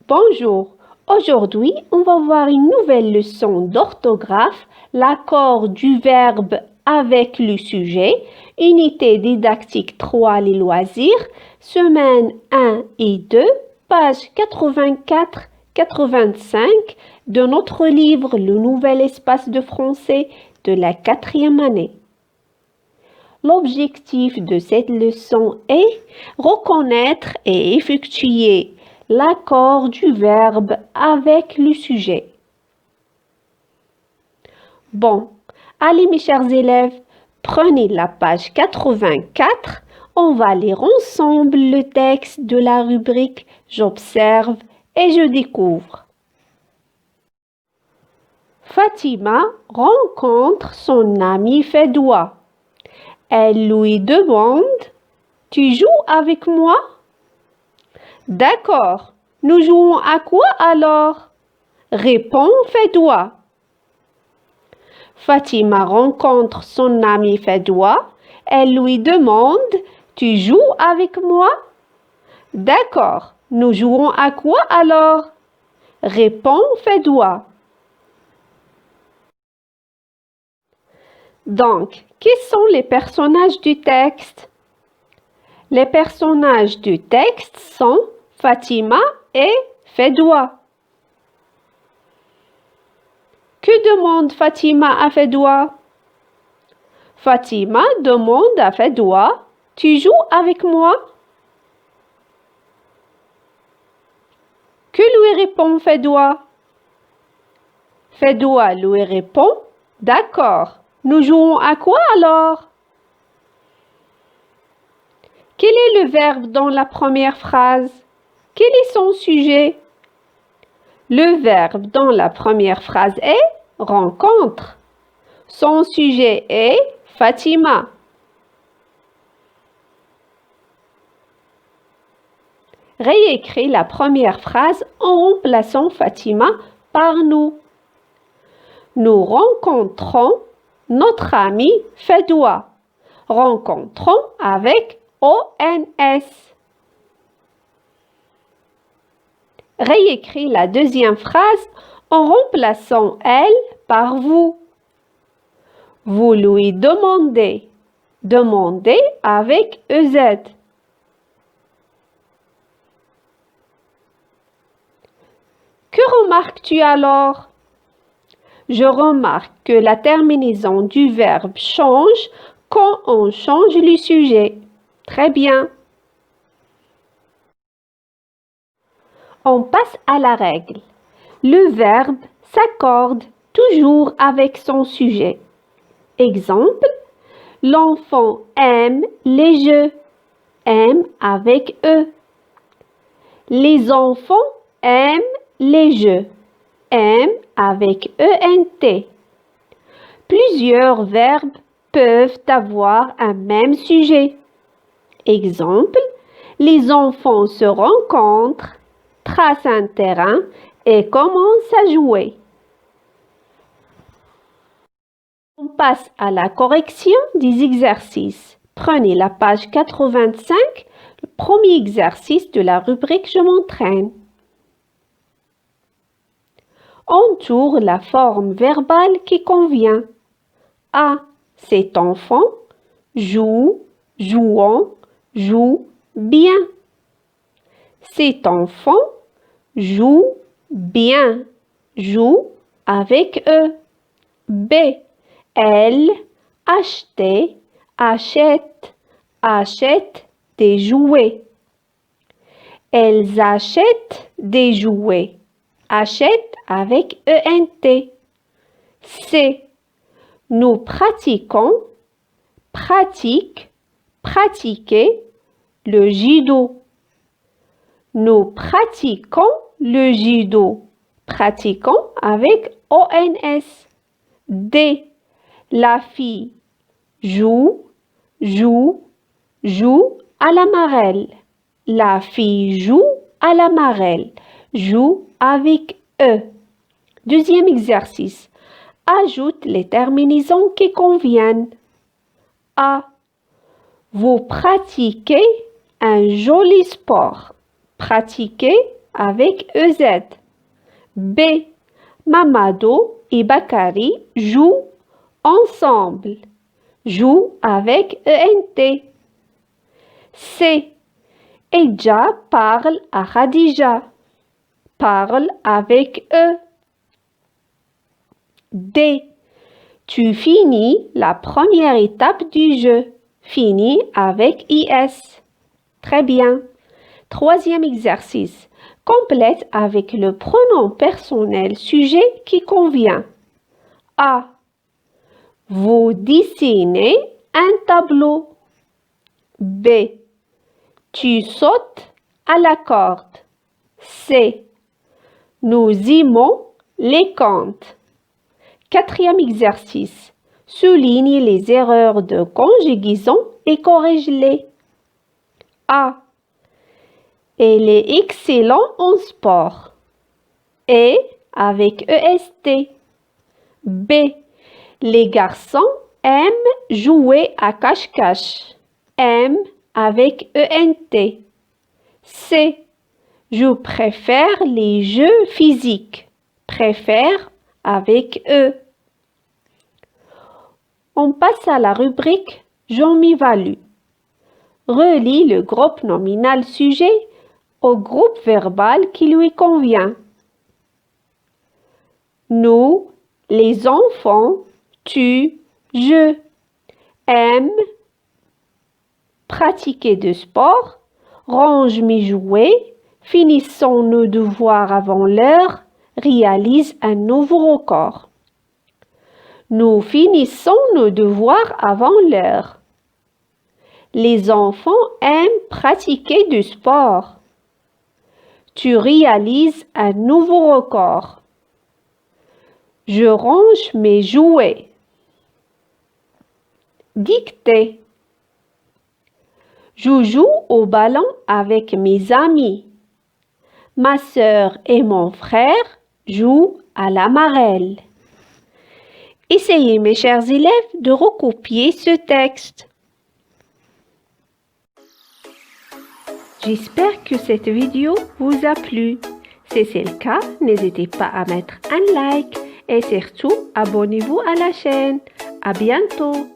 Bonjour, aujourd'hui on va voir une nouvelle leçon d'orthographe, l'accord du verbe avec le sujet, unité didactique 3 les loisirs, semaine 1 et 2, page 84-85 de notre livre Le Nouvel Espace de français de la 4e année. L'objectif de cette leçon est reconnaître et effectuer l'accord du verbe avec le sujet. Bon, allez mes chers élèves, prenez la page 84, on va lire ensemble le texte de la rubrique « J'observe et je découvre ». Fatima rencontre son ami Fedwa. Elle lui demande « Tu joues avec moi ?» D'accord, nous jouons à quoi alors? Répond Fedwa. Fatima rencontre son ami Fedwa. Elle lui demande « Tu joues avec moi ?» D'accord, nous jouons à quoi alors? Répond Fedwa. Donc, qui sont les personnages du texte? Les personnages du texte sont Fatima et Fedwa. Que demande Fatima à Fedwa? Fatima demande à Fedwa, « Tu joues avec moi ?» Que lui répond Fedwa? Fedwa lui répond, « D'accord, nous jouons à quoi alors? » Quel est le verbe dans la première phrase? Quel est son sujet? Le verbe dans la première phrase est « rencontre ». Son sujet est « Fatima ». Réécris la première phrase en remplaçant Fatima par « nous ». Nous rencontrons notre ami Fedwa. Rencontrons avec ONS. Réécris la deuxième phrase en remplaçant elle par vous. Vous lui demandez. Demandez avec EZ. Que remarques-tu alors? Je remarque que la terminaison du verbe change quand on change le sujet. Très bien. On passe à la règle. Le verbe s'accorde toujours avec son sujet. Exemple, l'enfant aime les jeux. Aime avec E. Les enfants aiment les jeux. Aime avec ENT. Plusieurs verbes peuvent avoir un même sujet. Exemple, les enfants se rencontrent, tracent un terrain et commencent à jouer. On passe à la correction des exercices. Prenez la page 85, le premier exercice de la rubrique « Je m'entraîne ». Entoure la forme verbale qui convient. A. Cet enfant joue, jouant, joue bien. Cet enfant joue bien, joue avec E. B. Elle achetait, achète, achète des jouets. Elles achètent des jouets. Achète avec ENT. C. Nous pratiquons, pratique, pratiquer le judo. Nous pratiquons le judo. Pratiquons avec ONS. D. La fille joue, joue, joue à la marelle. La fille joue à la marelle. Joue avec E. Deuxième exercice. Ajoute les terminaisons qui conviennent. A. Vous pratiquez un joli sport. Pratiquer avec EZ. B. Mamadou et Bakari jouent ensemble. Jouent avec ENT. C. Eja parle à Khadija. Parle avec E. D. Tu finis la première étape du jeu. Finis avec IS. Très bien. Troisième exercice. Complète avec le pronom personnel sujet qui convient. A. Vous dessinez un tableau. B. Tu sautes à la corde. C. Nous aimons les contes. Quatrième exercice. Souligne les erreurs de conjugaison et corrige-les. A. Elle est excellente en sport. Et avec EST. B. Les garçons aiment jouer à cache-cache. M avec ENT. C. Je préfère les jeux physiques. Préfère avec E. On passe à la rubrique Je m'évalue. Relie le groupe nominal sujet au groupe verbal qui lui convient. Nous, les enfants, tu, je, aime, pratiquer du sport, range mes jouets, finissons nos devoirs avant l'heure, réalise un nouveau record. Nous finissons nos devoirs avant l'heure. Les enfants aiment pratiquer du sport. Tu réalises un nouveau record. Je range mes jouets. Dictée. Je joue au ballon avec mes amis. Ma sœur et mon frère jouent à la marelle. Essayez, mes chers élèves, de recopier ce texte. J'espère que cette vidéo vous a plu. Si c'est le cas, n'hésitez pas à mettre un like et surtout abonnez-vous à la chaîne. À bientôt!